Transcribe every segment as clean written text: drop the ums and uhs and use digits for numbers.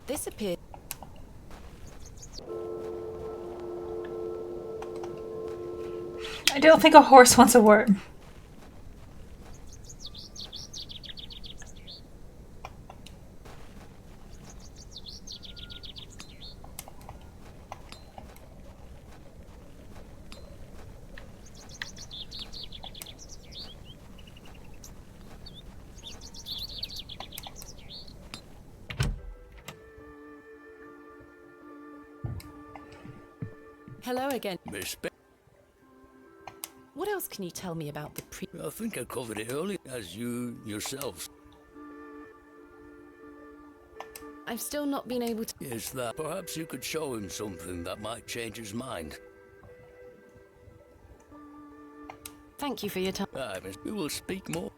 This appears... I don't think a horse wants a worm. Hello again. Miss What else can you tell me about the I think I covered it earlier, as you yourselves. I've still not been able to... Is that perhaps you could show him something that might change his mind? Thank you for your time. Aye, miss, we will speak more.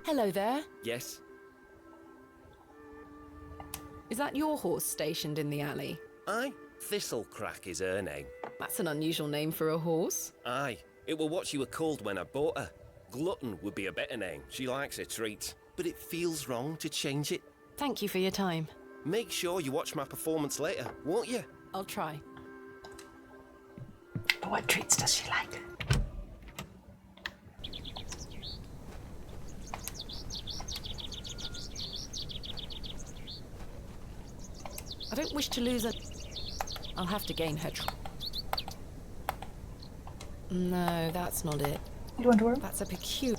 Hello there. Yes? Is that your horse stationed in the alley? Aye. Thistlecrack is her name. That's an unusual name for a horse. Aye. It were what she were called when I bought her. Glutton would be a better name. She likes her treats. But it feels wrong to change it. Thank you for your time. Make sure you watch my performance later, won't you? I'll try. What treats does she like? I don't wish to lose a... I'll have to gain her No, that's not it. You want a worm? That's a peculiar...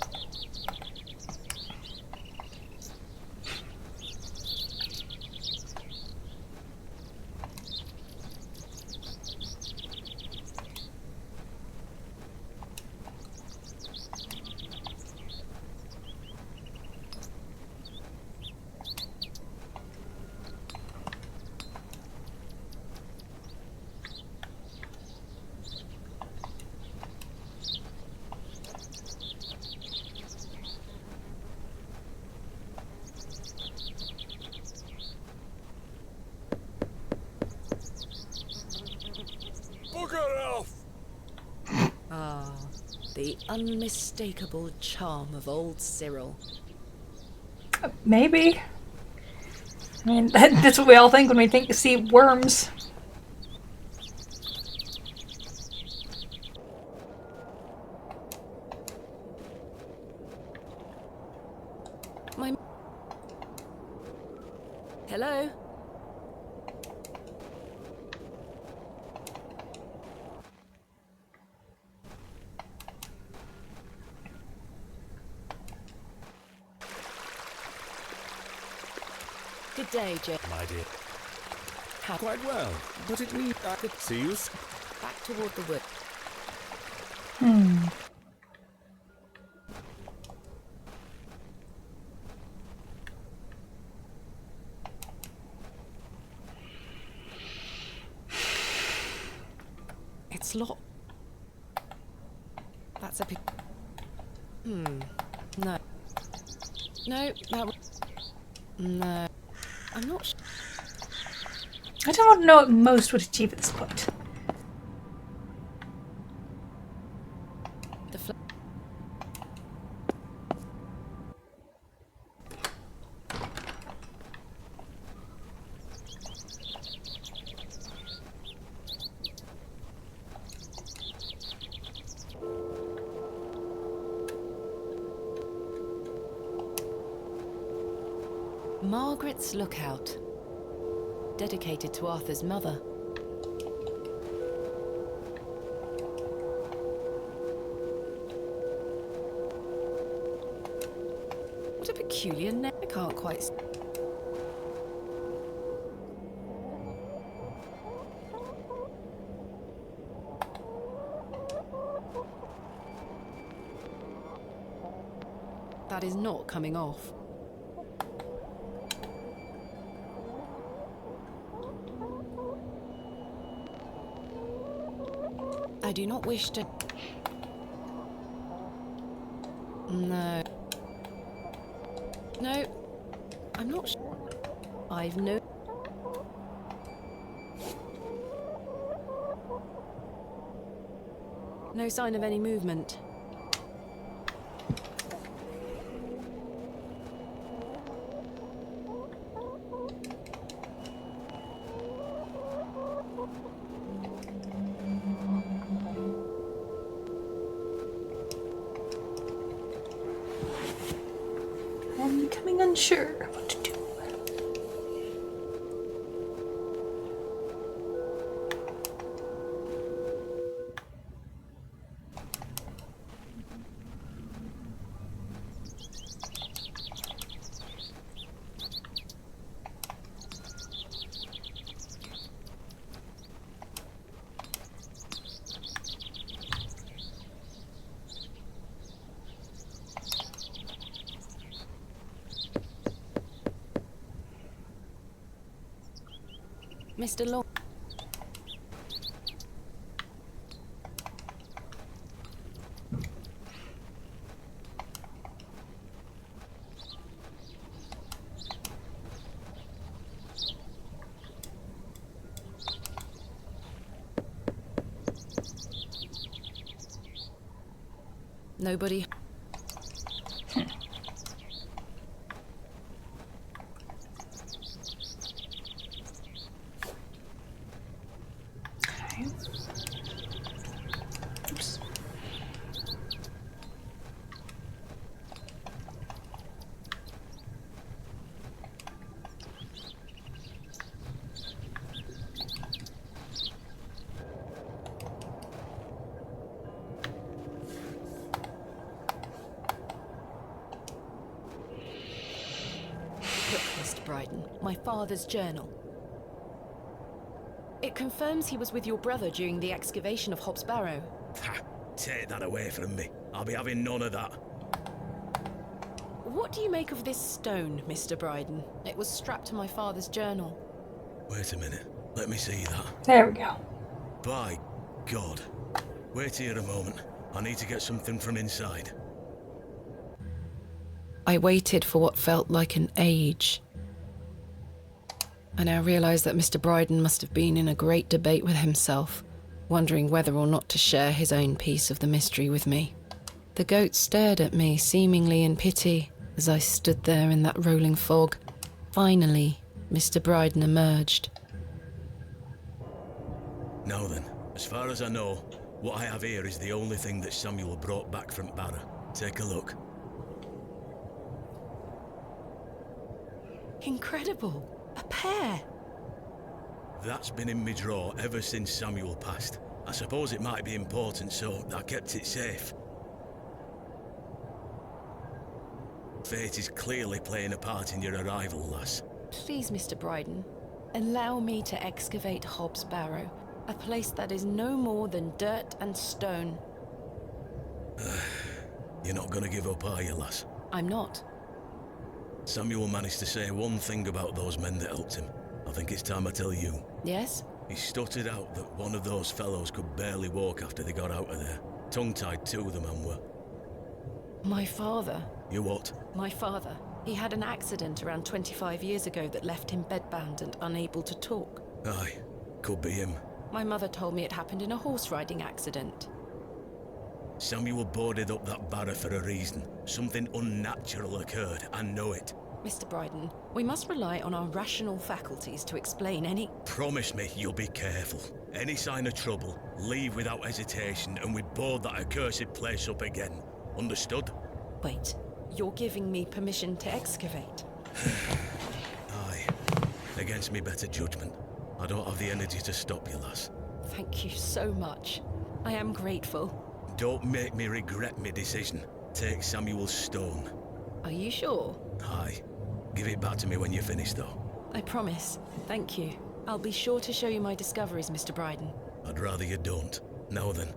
Ah, the unmistakable charm of old Cyril. Maybe. I mean, that's what we all think when we see worms. Hello? Good day, Jay. My dear. How... Quite well, but it means I could see you. Back toward the wood. It's locked. That's a... No. No, that was... No. I'm not sure. I don't know what most would achieve at this point. The fl Margaret's Lookout. Dedicated to Arthur's mother. What a peculiar name. I can't quite... That is not coming off. I do not wish to... No. No. I'm not sure. I've no... No sign of any movement. unsure what to do. Mr. Law. Nobody. Okay. Oops. Look, Mr. Bryden, my father's journal. It confirms he was with your brother during the excavation of Hobbs Barrow. Ha! Take that away from me. I'll be having none of that. What do you make of this stone, Mr. Bryden? It was strapped to my father's journal. Wait a minute. Let me see that. There we go. By God. Wait here a moment. I need to get something from inside. I waited for what felt like an age. I now realise that Mr. Bryden must have been in a great debate with himself, wondering whether or not to share his own piece of the mystery with me. The goat stared at me, seemingly in pity, as I stood there in that rolling fog. Finally, Mr. Bryden emerged. Now then, as far as I know, what I have here is the only thing that Samuel brought back from Barrow. Take a look. Incredible! A pear! That's been in my drawer ever since Samuel passed. I suppose it might be important, so I kept it safe. Fate is clearly playing a part in your arrival, lass. Please, Mr. Bryden, allow me to excavate Hobbs Barrow, a place that is no more than dirt and stone. You're not gonna give up, are you, lass? I'm not. Samuel managed to say one thing about those men that helped him. I think it's time I tell you. Yes? He stuttered out that one of those fellows could barely walk after they got out of there. Tongue-tied too, the man were. My father. You what? My father. He had an accident around 25 years ago that left him bedbound and unable to talk. Aye, could be him. My mother told me it happened in a horse riding accident. Samuel boarded up that barrow for a reason. Something unnatural occurred, I know it. Mr. Bryden, we must rely on our rational faculties to explain any... Promise me you'll be careful. Any sign of trouble, leave without hesitation and we board that accursed place up again. Understood? Wait, you're giving me permission to excavate? Aye. Against me better judgment. I don't have the energy to stop you, lass. Thank you so much. I am grateful. Don't make me regret my decision. Take Samuel's stone. Are you sure? Aye. Give it back to me when you're finished, though. I promise. Thank you. I'll be sure to show you my discoveries, Mr. Bryden. I'd rather you don't. Now then,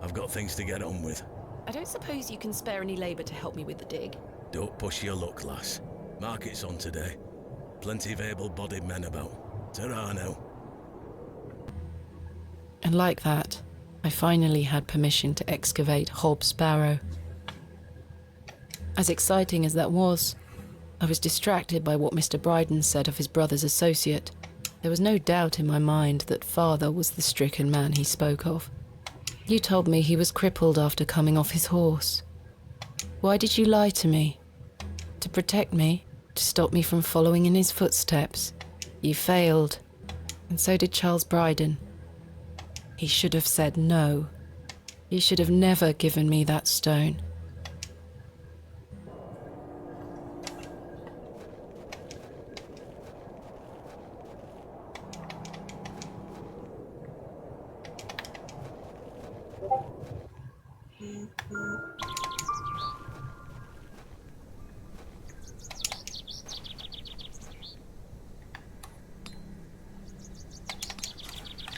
I've got things to get on with. I don't suppose you can spare any labour to help me with the dig? Don't push your luck, lass. Market's on today. Plenty of able-bodied men about. Ta-ra now. And like that, I finally had permission to excavate Hobbs Barrow. As exciting as that was, I was distracted by what Mr. Bryden said of his brother's associate. There was no doubt in my mind that father was the stricken man he spoke of. You told me he was crippled after coming off his horse. Why did you lie to me? To protect me? To stop me from following in his footsteps? You failed. And so did Charles Bryden. He should have said no. You should have never given me that stone.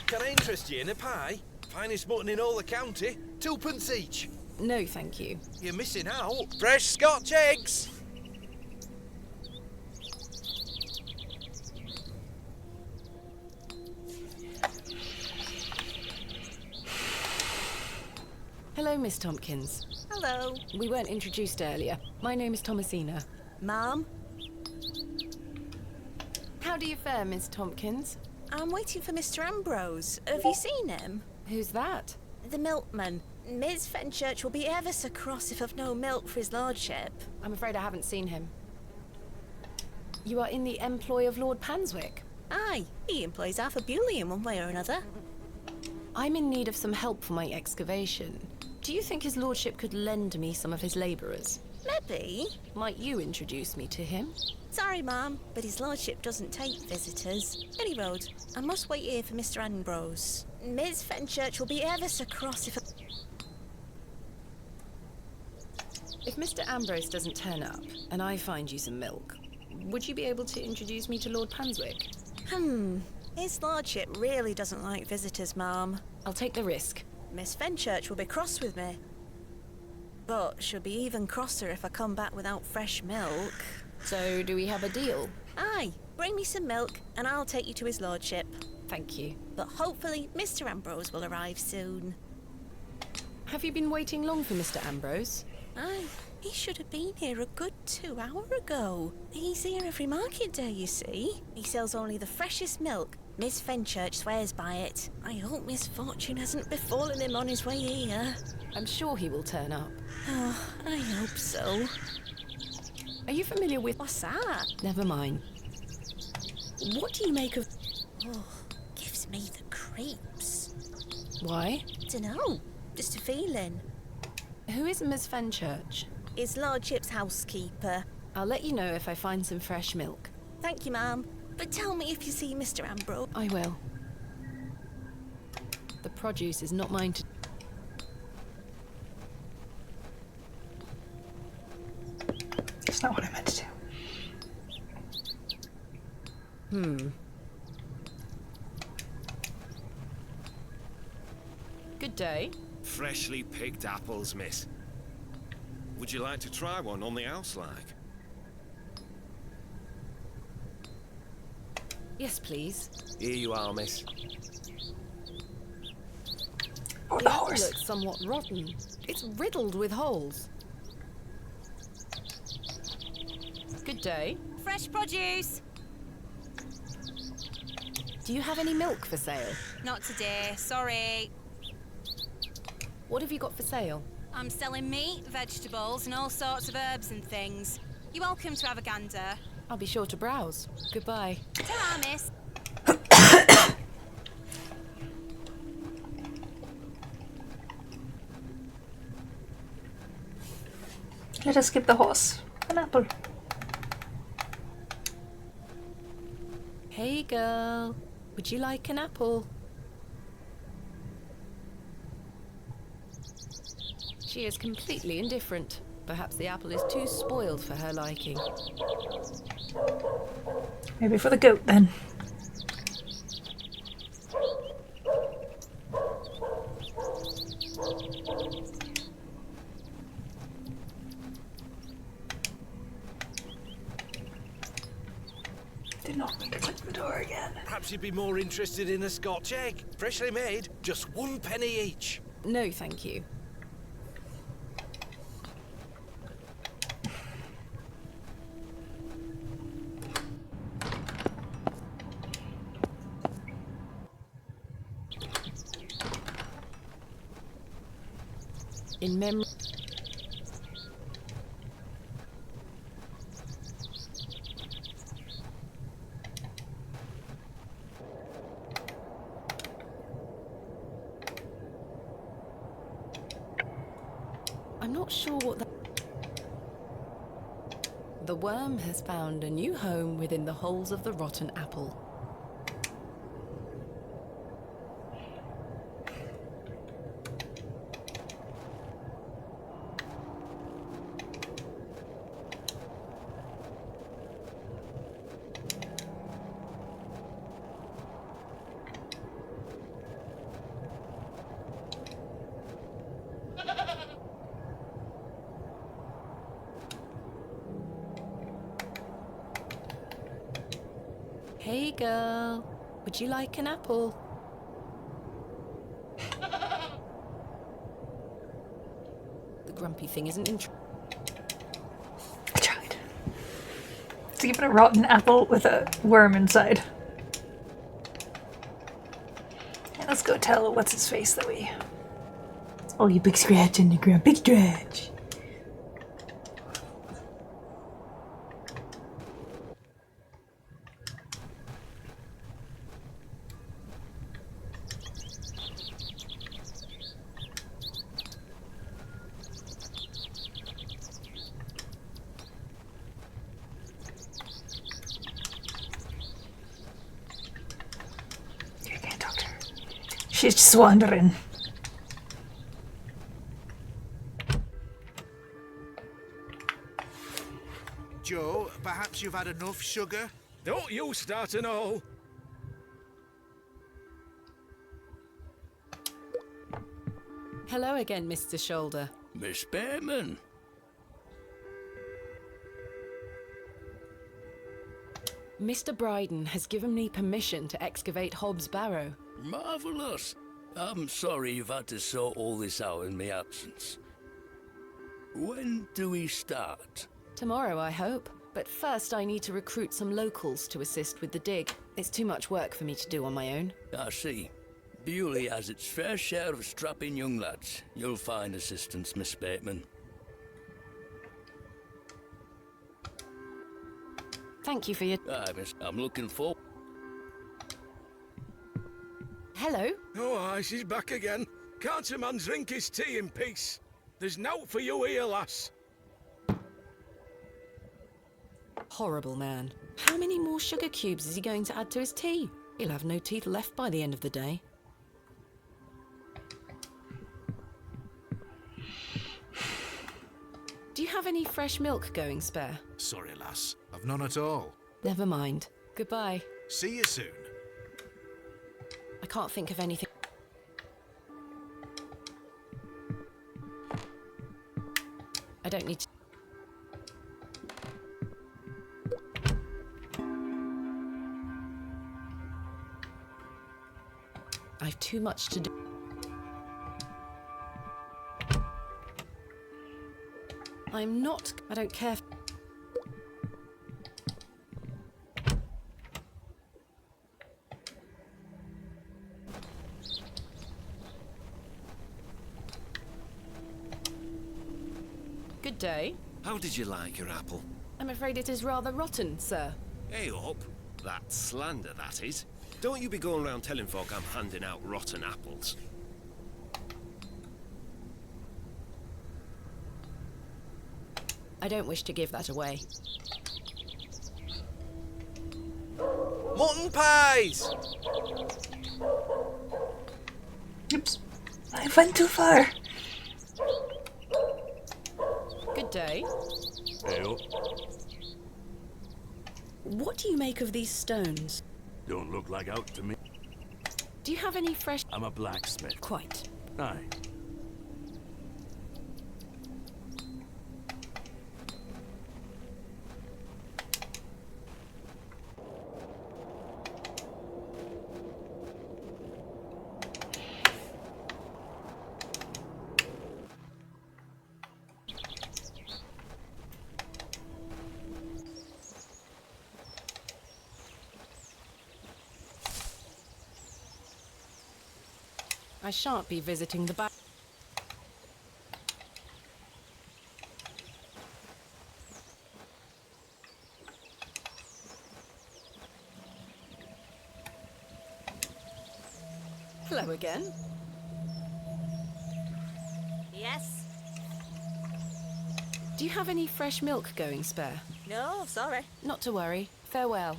Can I interest you in a pie? Finest mutton in all the county. 2p each. No, thank you. You're missing out. Fresh Scotch eggs. Hello, Miss Tompkins. Hello. We weren't introduced earlier. My name is Thomasina. Mom, How do you fare, Miss Tompkins? I'm waiting for Mr. Ambrose. Have you seen him? Who's that? The milkman. Ms. Fenchurch will be ever so cross if I've no milk for his lordship. I'm afraid I haven't seen him. You are in the employ of Lord Panswick. Aye, he employs half a Bewley in one way or another. I'm in need of some help for my excavation. Do you think his lordship could lend me some of his labourers? Maybe. Might you introduce me to him? Sorry, Ma'am, but his lordship doesn't take visitors. Any road, I must wait here for Mr. Ambrose. Ms. Fenchurch will be ever so cross if If Mr. Ambrose doesn't turn up, and I find you some milk, would you be able to introduce me to Lord Panswick? His lordship really doesn't like visitors, Ma'am. I'll take the risk. Miss Fenchurch will be cross with me. But she'll be even crosser if I come back without fresh milk. So, do we have a deal? Aye, bring me some milk and I'll take you to his lordship. Thank you. But hopefully Mr. Ambrose will arrive soon. Have you been waiting long for Mr. Ambrose? Aye, he should have been here a good 2 hours ago. He's here every market day, you see. He sells only the freshest milk. Miss Fenchurch swears by it. I hope misfortune hasn't befallen him on his way here. I'm sure he will turn up. Oh, I hope so. Are you familiar with... What's that? Never mind. What do you make of... Oh, gives me the creeps. Why? Dunno, just a feeling. Who is Miss Fenchurch? His lordship's housekeeper. I'll let you know if I find some fresh milk. Thank you, ma'am. But tell me if you see Mr. Ambrose. I will. The produce is not mine to... That's not what I meant to do. Good day. Freshly picked apples, miss. Would you like to try one on the house, like? Yes, please. Here you are, miss. Oh, The the apple horse. looks somewhat rotten. It's riddled with holes. Good day. Fresh produce. Do you have any milk for sale? Not today, sorry. What have you got for sale? I'm selling meat, vegetables, and all sorts of herbs and things. You're welcome to have a gander. I'll be sure to browse. Goodbye. Ta-ra, miss. Let us give the horse an apple. Hey, girl. Would you like an apple? She is completely indifferent. Perhaps the apple is too spoiled for her liking. Maybe for the goat then. Did not mean to click the door again. Perhaps you'd be more interested in a Scotch egg. Freshly made, just 1p each. No, thank you. In memory... I'm not sure what that... The worm has found a new home within the holes of the rotten apple. Hey girl, would you like an apple? The grumpy thing isn't interested. I tried. Let's give it a rotten apple with a worm inside. And let's go tell what's his face that we. Oh, you big scratch in the ground, big scratch. You can't talk to her. She's just wandering. Joe, perhaps you've had enough sugar? Don't you start an all. Hello again, Mr. Shoulder. Miss Bateman. Mr. Bryden has given me permission to excavate Hobb's Barrow. Marvellous. I'm sorry you've had to sort all this out in my absence. When do we start? Tomorrow, I hope. But first I need to recruit some locals to assist with the dig. It's too much work for me to do on my own. I see. Bewley has its fair share of strapping young lads. You'll find assistance, Miss Bateman. Thank you for your... Aye, miss. I'm looking forward. Hello? Oh, aye, she's back again. Can't a man drink his tea in peace? There's nought for you here, lass. Horrible man. How many more sugar cubes is he going to add to his tea? He'll have no teeth left by the end of the day. Do you have any fresh milk going spare? Sorry, lass. I've none at all. Never mind. Goodbye. See you soon. I can't think of anything. I don't need to... I have too much to do. I'm not... I don't care... Good day. How did you like your apple? I'm afraid it is rather rotten, sir. Hey up. That's slander, that is. Don't you be going around telling folk I'm handing out rotten apples. I don't wish to give that away. Mutton pies! Oops. I went too far. Good day. Hey up. What do you make of these stones? Don't look like out to me. Do you have any fresh... I'm a blacksmith. Quite. Aye. I shan't be visiting the back. Hello again. Yes? Do you have any fresh milk going spare? No, sorry. Not to worry. Farewell.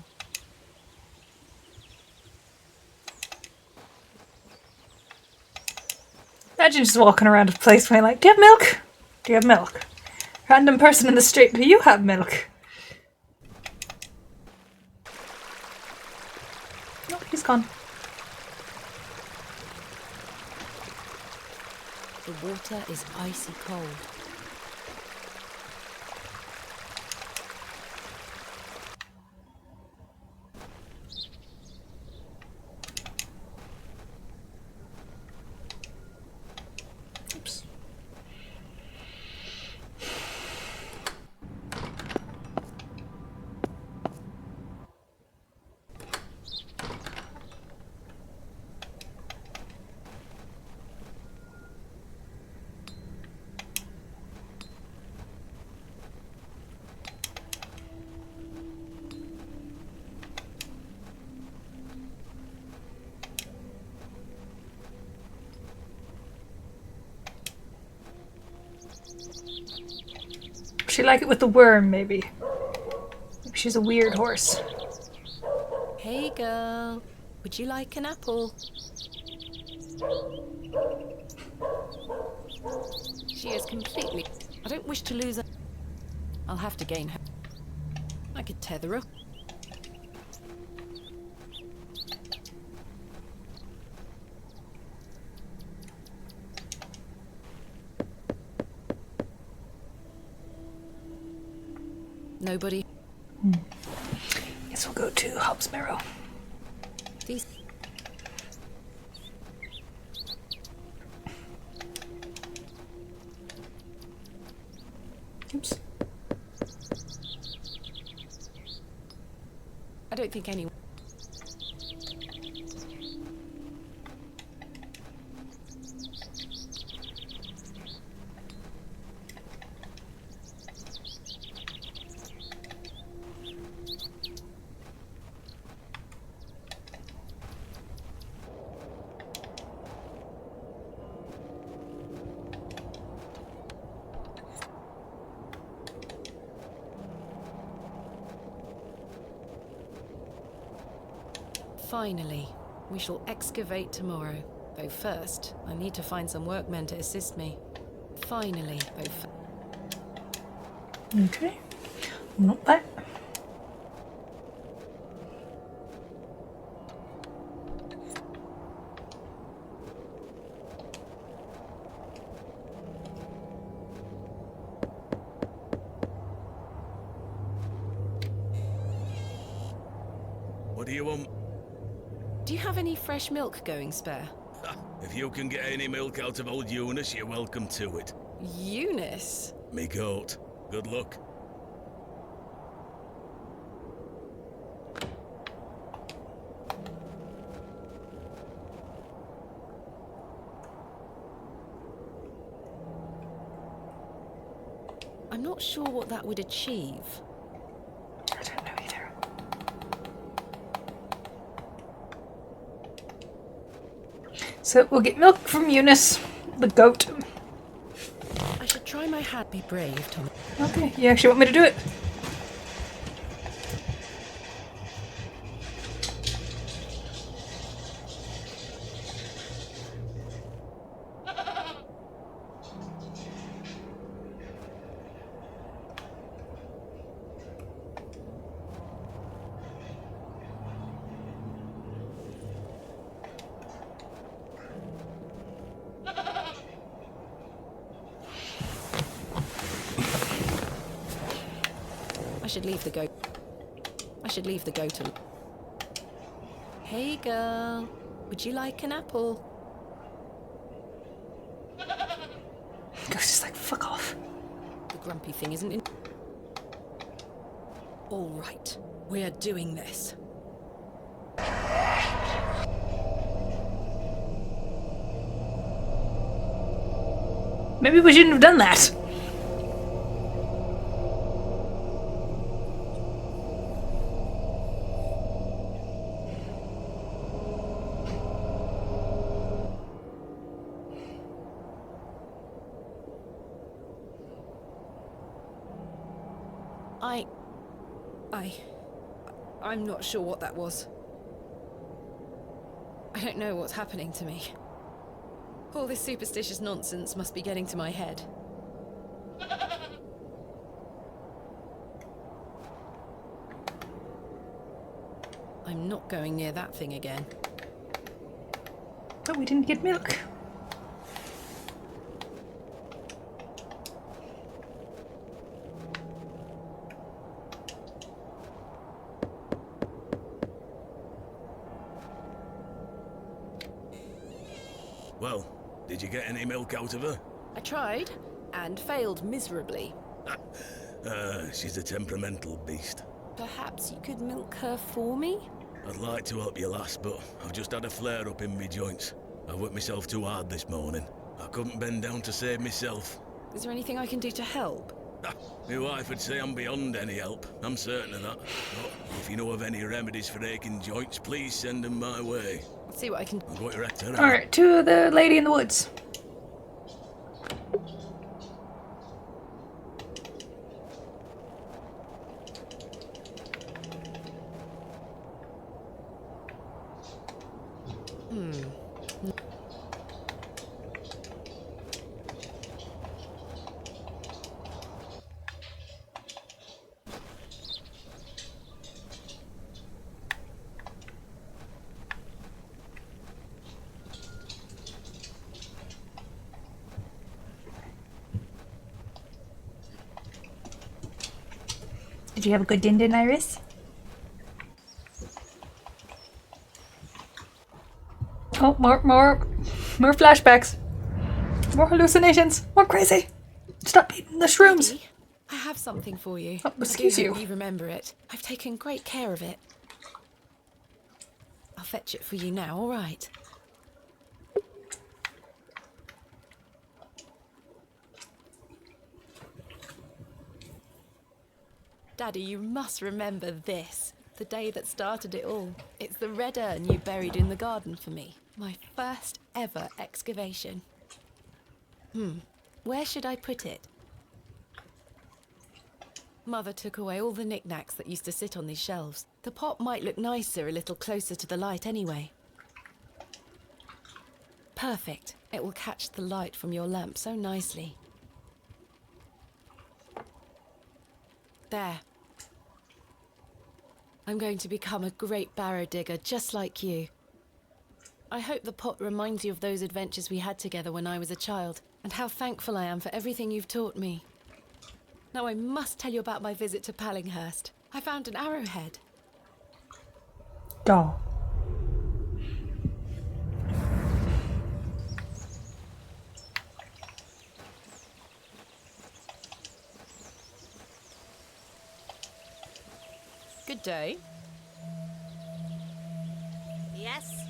Imagine just walking around a place being like, do you have milk? Do you have milk? Random person in the street, do you have milk? Nope, he's gone. The water is icy cold. She like it with the worm, maybe. Maybe she's a weird horse. Hey girl, would you like an apple? She is completely... I don't wish to lose her. I'll have to gain her. I could tether her. Nobody. Guess we'll go to Hob's Barrow. These... Oops. I don't think anyone... Finally, we shall excavate tomorrow. Though first, I need to find some workmen to assist me. Finally, Okay. Not that. What do you want? Do you have any fresh milk going spare? If you can get any milk out of old Eunice, you're welcome to it. Eunice? Me goat. Good luck. I'm not sure what that would achieve. I don't know either. So we'll get milk from Eunice, the goat. I should try my hand. Be brave, Tommy. Okay, you actually want me to do it? I should leave the goat. I should leave the goat alone. Hey girl, would you like an apple? Ghost is like, fuck off. The grumpy thing isn't in... All right, we're doing this. Maybe we shouldn't have done that. I'm not sure what that was. I don't know what's happening to me. All this superstitious nonsense must be getting to my head. I'm not going near that thing again. But we didn't get milk. Well, did you get any milk out of her? I tried, and failed miserably. She's a temperamental beast. Perhaps you could milk her for me? I'd like to help you, lass, but I've just had a flare-up in me joints. I worked myself too hard this morning. I couldn't bend down to save myself. Is there anything I can do to help? My wife would say I'm beyond any help. I'm certain of that. But if you know of any remedies for aching joints, please send them my way. I'll see what I can... I'm going to wreck her. Alright, to the lady in the woods. Did you have a good din, Iris? Oh, more flashbacks. More hallucinations. More crazy. Stop eating the shrooms. Daddy, I have something for you. Oh, excuse I do you. hope you remember it. I've taken great care of it. I'll fetch it for you now, all right? Daddy, you must remember this. The day that started it all. It's the red urn you buried in the garden for me. My first ever excavation. Where should I put it? Mother took away all the knickknacks that used to sit on these shelves. The pot might look nicer a little closer to the light anyway. Perfect. It will catch the light from your lamp so nicely. There. I'm going to become a great barrow digger just like you. I hope the pot reminds you of those adventures we had together when I was a child, and how thankful I am for everything you've taught me. Now I must tell you about my visit to Pallinghurst. I found an arrowhead. Doll. Good day. Yes?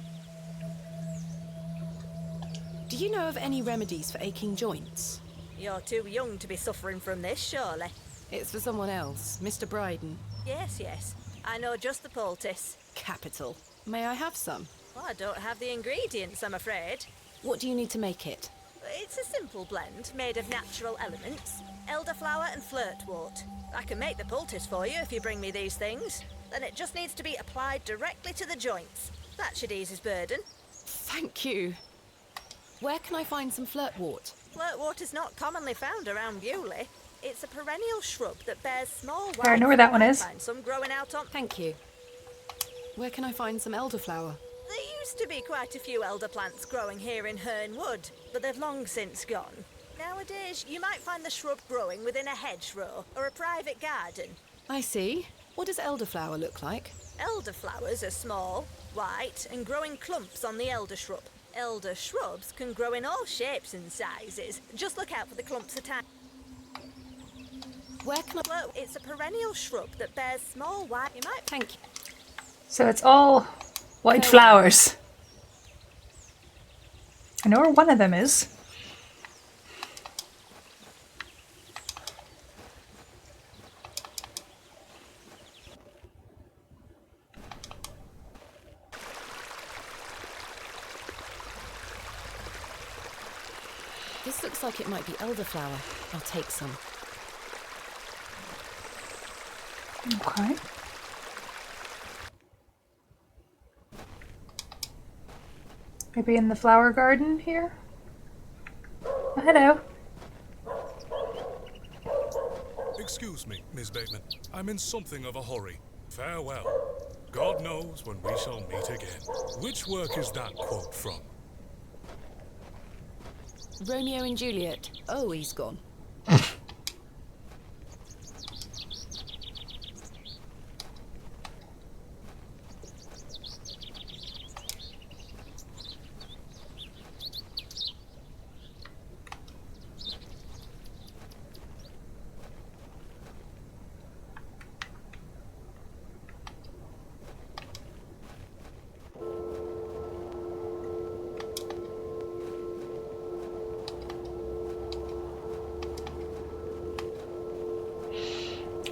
Do you know of any remedies for aching joints? You're too young to be suffering from this, surely. It's for someone else, Mr. Bryden. Yes. I know just the poultice. Capital. May I have some? Well, I don't have the ingredients, I'm afraid. What do you need to make it? It's a simple blend made of natural elements. Elderflower and flirtwort. I can make the poultice for you if you bring me these things. Then it just needs to be applied directly to the joints. That should ease his burden. Thank you. Where can I find some flirtwort? Flirtwort is not commonly found around Bewley. It's a perennial shrub that bears small white... I know where that one is. Find some growing out on... Thank you. Where can I find some elderflower? There used to be quite a few elder plants growing here in Herne Wood, but they've long since gone. Nowadays, you might find the shrub growing within a hedgerow or a private garden. I see. What does elderflower look like? Elderflowers are small, white, and grow in clumps on the elder shrub. Elder shrubs can grow in all shapes and sizes. Just look out for the clumps of time. Where can I... It's a perennial shrub that bears small white... You might... Thank you. So it's all white flowers. I know where one of them is. This looks like it might be elderflower. I'll take some. Okay. Maybe in the flower garden here? Oh, hello. Excuse me, Miss Bateman. I'm in something of a hurry. Farewell. God knows when we shall meet again. Which work is that quote from? Romeo and Juliet. Oh, he's gone.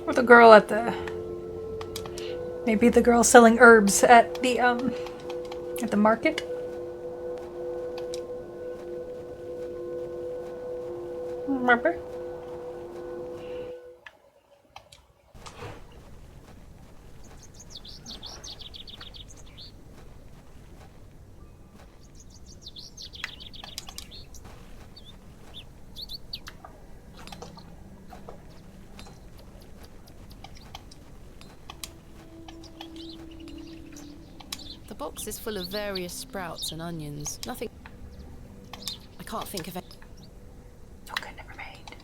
Or the girl at the... Maybe the girl selling herbs at the market? Remember? The box is full of various sprouts and onions. Nothing... I can't think of any... Okay, never mind.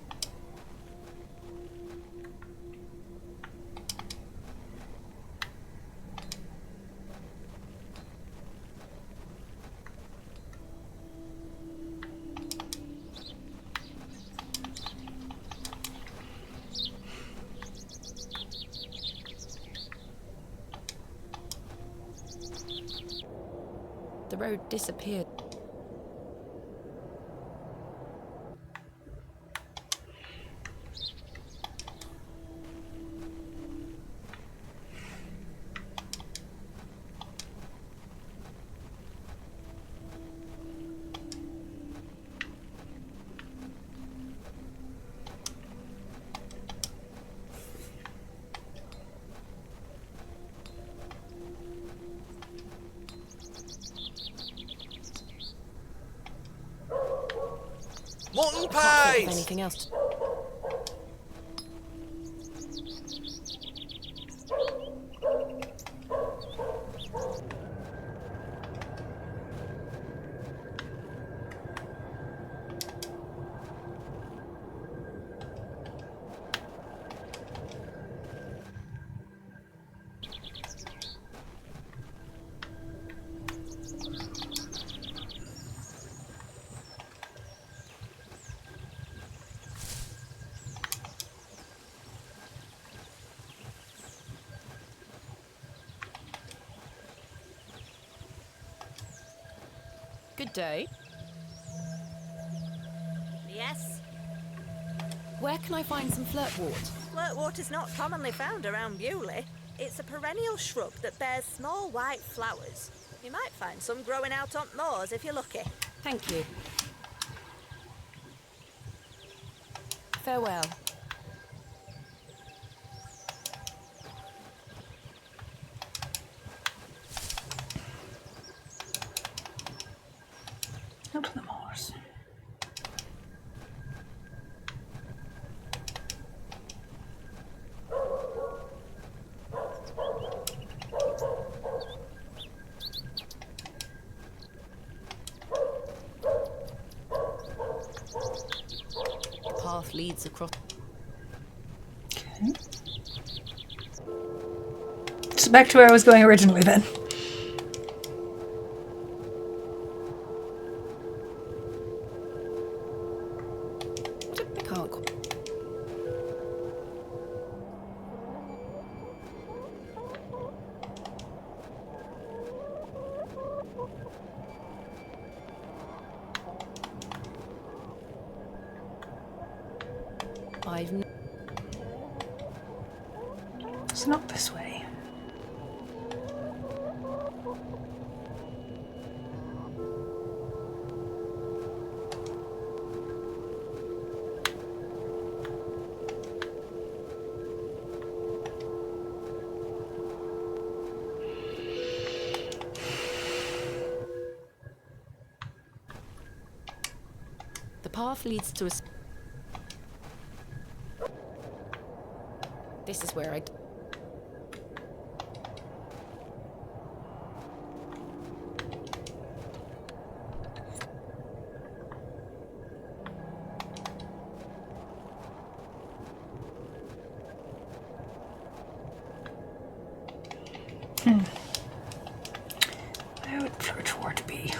road disappeared. Mutton I can't think of pies! anything else. Good day. Yes? Where can I find some flirtwort? Flirtwater's not commonly found around Bewley. It's a perennial shrub that bears small white flowers. You might find some growing out on moors if you're lucky. Thank you. Farewell. Out to the moors. The path leads across. Okay. So back to where I was going originally then. I can't. I've. It's not this way. The path leads to a. This is where I. Where would flirtwort be?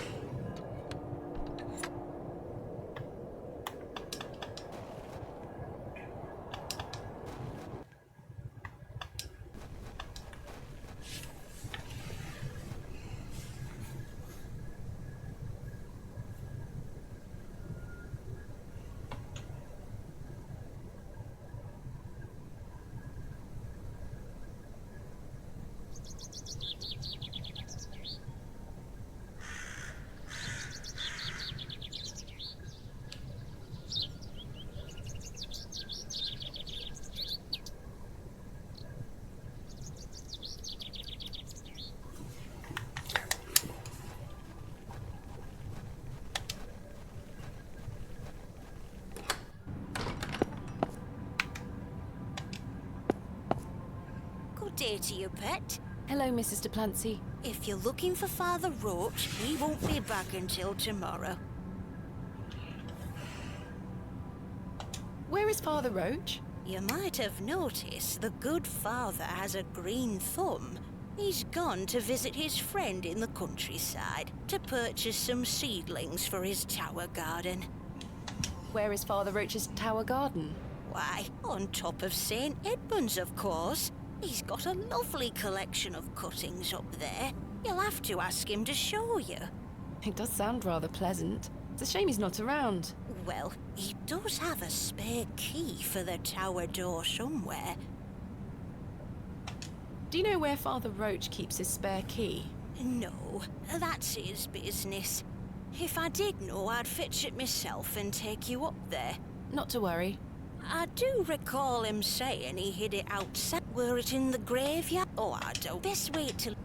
Good day to you, pet. Hello, Mrs. de Plancy. If you're looking for Father Roach, he won't be back until tomorrow. Where is Father Roach? You might have noticed the good father has a green thumb. He's gone to visit his friend in the countryside to purchase some seedlings for his tower garden. Where is Father Roach's tower garden? Why, on top of St. Edmund's, of course. He's got a lovely collection of cuttings up there. You'll have to ask him to show you. It does sound rather pleasant. It's a shame he's not around. Well, he does have a spare key for the tower door somewhere. Do you know where Father Roach keeps his spare key? No, that's his business. If I did know, I'd fetch it myself and take you up there. Not to worry. I do recall him saying he hid it outside. Were it in the graveyard? Oh, I don't. Best wait till...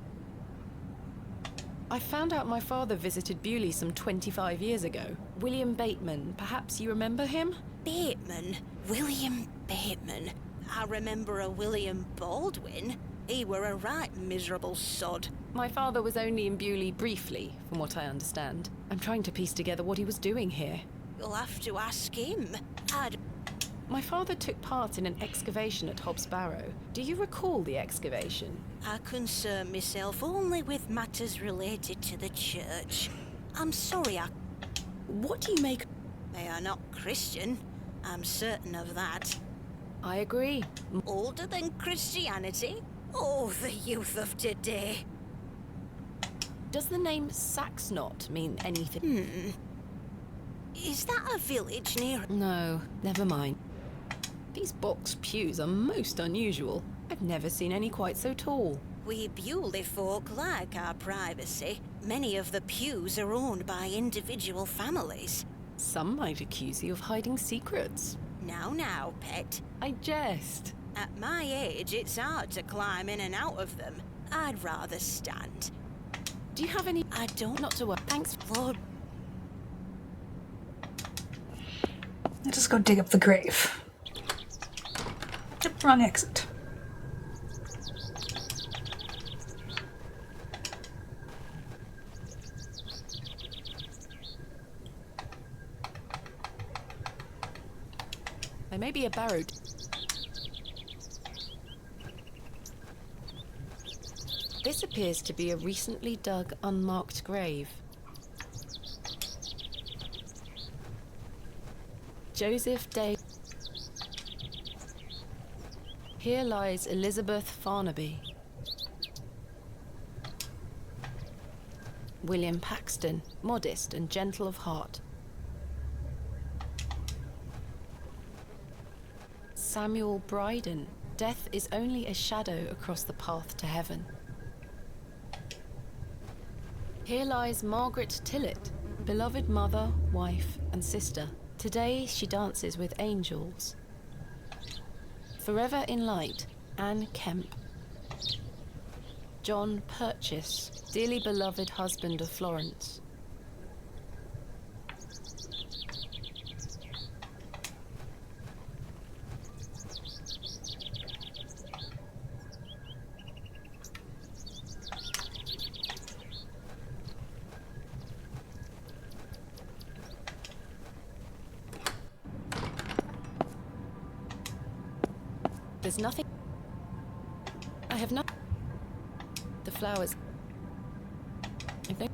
I found out my father visited Bewley some 25 years ago. William Bateman, perhaps you remember him? Bateman? William Bateman? I remember a William Baldwin. He were a right miserable sod. My father was only in Bewley briefly, from what I understand. I'm trying to piece together what he was doing here. You'll have to ask him. My father took part in an excavation at Hobbs Barrow. Do you recall the excavation? I concern myself only with matters related to the church. I'm sorry What do you make... They are not Christian. I'm certain of that. I agree. Older than Christianity? Oh, the youth of today. Does the name Saxnot mean anything? Is that a village near... No, never mind. These box pews are most unusual. I've never seen any quite so tall. We Bewley folk like our privacy. Many of the pews are owned by individual families. Some might accuse you of hiding secrets. Now, pet. I jest. At my age, it's hard to climb in and out of them. I'd rather stand. Do you have any... I don't... Not to worry. Thanks, Lord. Let's just go dig up the grave. Yep, wrong exit. There may be a Barrow... This appears to be a recently dug, unmarked grave. Joseph Day. Here lies Elizabeth Farnaby. William Paxton, modest and gentle of heart. Samuel Bryden. Death is only a shadow across the path to heaven. Here lies Margaret Tillett, beloved mother, wife, and sister. Today she dances with angels. Forever in light, Anne Kemp. John Purchase, dearly beloved husband of Florence. There's nothing. I have not. The flowers. I think.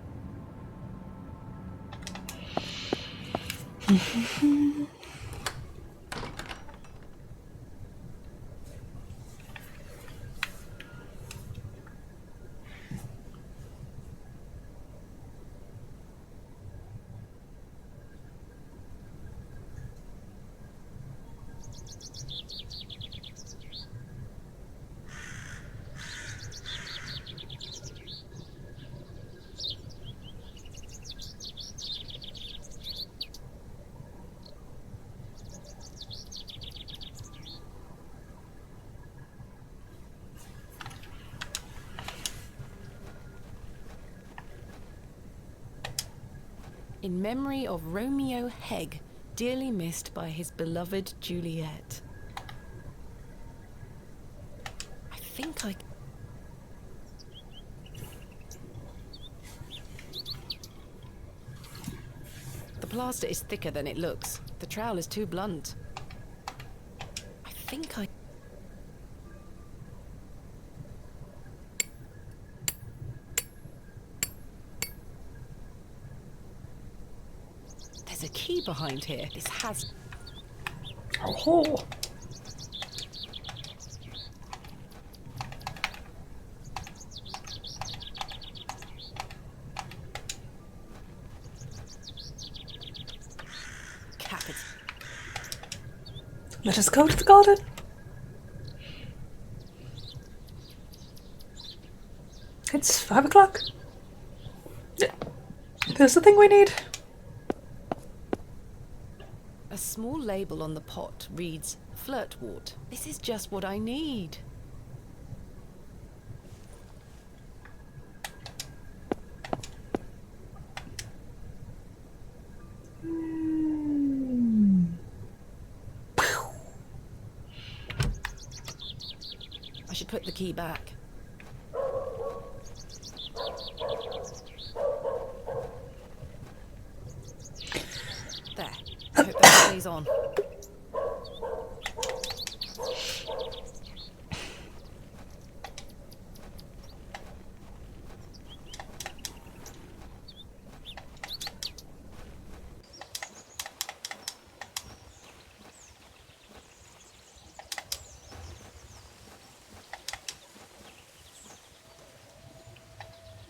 In memory of Romeo Hegg, dearly missed by his beloved Juliet. I think I... The plaster is thicker than it looks. The trowel is too blunt. I think I... There's a key behind here. This has... Oh. Let us go to the garden. It's 5 o'clock. There's the thing we need. A small label on the pot reads Flirtwort. This is just what I need. I should put the key back. There. I hope that stays on.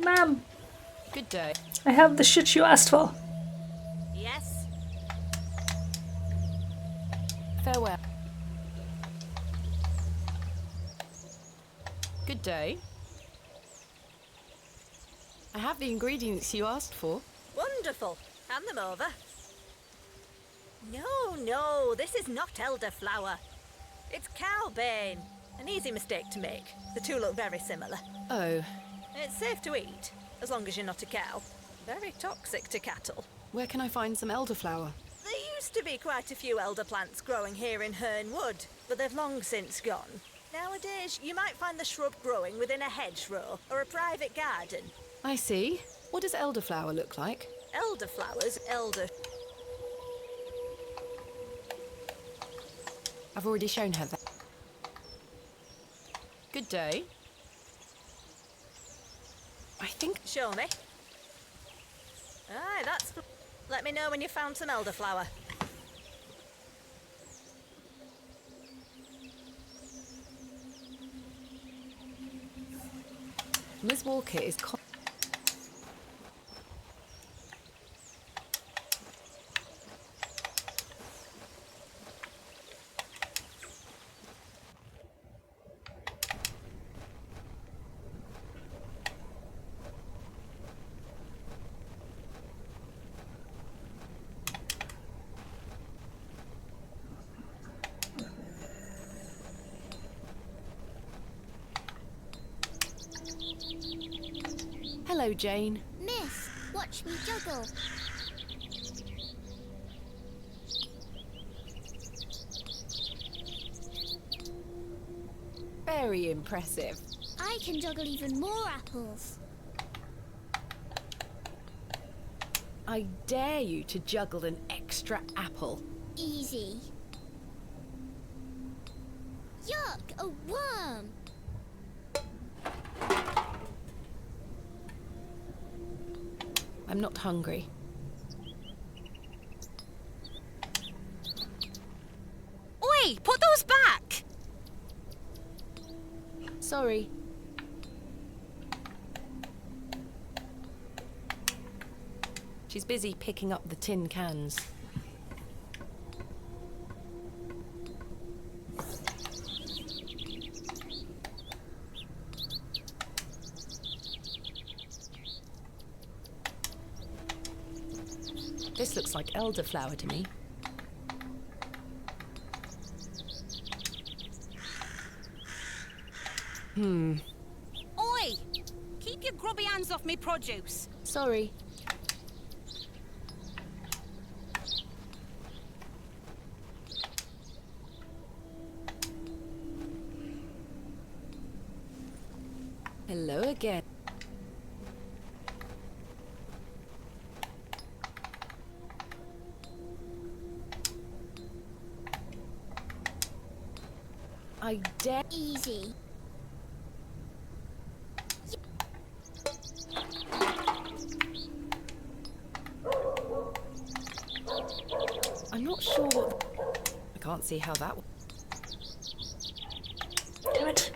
Ma'am, Good day. I have the shit you asked for. Yes? Farewell. Good day. I have the ingredients you asked for. Wonderful. Hand them over. No, this is not elderflower. It's cowbane. An easy mistake to make. The two look very similar. Oh, It's safe to eat, as long as you're not a cow. Very toxic to cattle. where can I find some elderflower? There used to be quite a few elder plants growing here in Herne Wood, but they've long since gone. Nowadays, you might find the shrub growing within a hedgerow or a private garden. I see. What does elderflower look like? Elderflowers, I've already shown her that. Good day. I think... Show me. Aye, that's... Let me know when you've found some elderflower. Ms. Walker is... Hello, Jane. Miss, watch me juggle. Very impressive. I can juggle even more apples. I dare you to juggle an extra apple. Easy. Yuck, a worm. I'm not hungry. Oi, put those back! Sorry. She's busy picking up the tin cans. This looks like elderflower to me. Oi! Keep your grubby hands off me produce. Sorry. Hello again. I dare... Easy. I'm not sure what... I can't see how that... Damn it.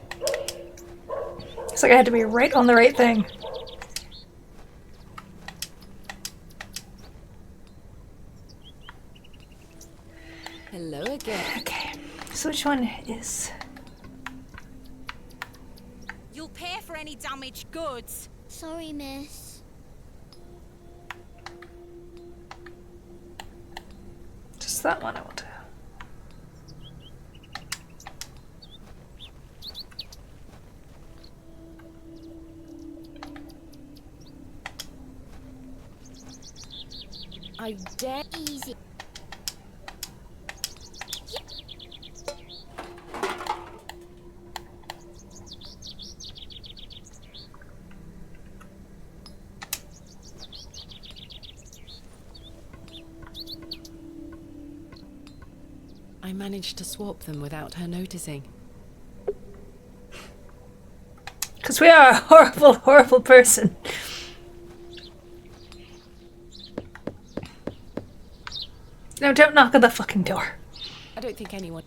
It's like I had to be right on the right thing. Hello again. Okay. So which one is? You'll pay for any damaged goods. Sorry, miss. Just that one I will do. I dare. Easy. I managed to swap them without her noticing. Because we are a horrible, horrible person. No, don't knock on the fucking door. I don't think anyone...